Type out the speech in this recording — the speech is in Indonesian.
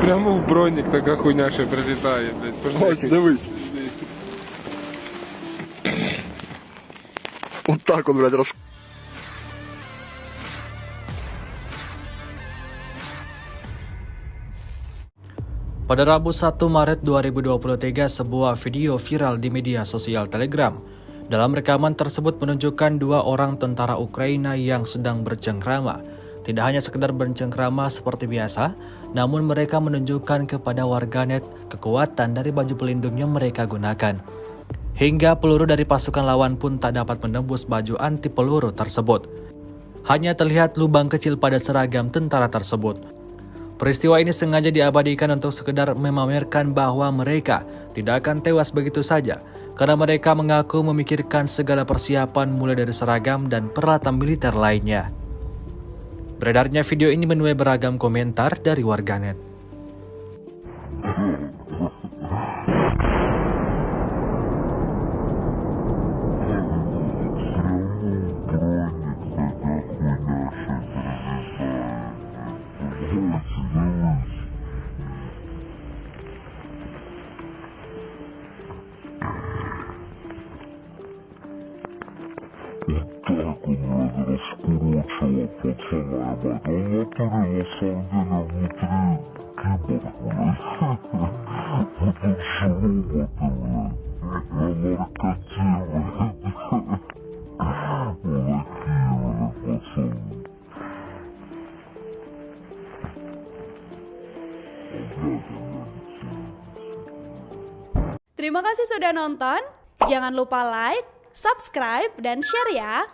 Прямо в бронік така хуйня ще прилітає, блядь. Ось, дивись. От так от, блядь, Pada Rabu 1 Maret 2023, sebuah video viral di media sosial Telegram. Dalam rekaman tersebut menunjukkan dua orang tentara Ukraina yang sedang bercengkrama. Tidak hanya sekedar bercengkrama seperti biasa, namun mereka menunjukkan kepada warganet kekuatan dari baju pelindung yang mereka gunakan. Hingga peluru dari pasukan lawan pun tak dapat menembus baju anti peluru tersebut. Hanya terlihat lubang kecil pada seragam tentara tersebut. Peristiwa ini sengaja diabadikan untuk sekedar memamerkan bahwa mereka tidak akan tewas begitu saja, karena mereka mengaku memikirkan segala persiapan mulai dari seragam dan peralatan militer lainnya. Beredarnya video ini menuai beragam komentar dari warganet. Так, блядь, раскурочила пацана, ебать. Он натурил, на самом деле, внутри киборг, блядь. Вот он шелоботы, блядь. На наркоте, блядь. Вот такие, блядь, пацаны. Terima kasih sudah nonton. Jangan lupa like, subscribe, dan share ya.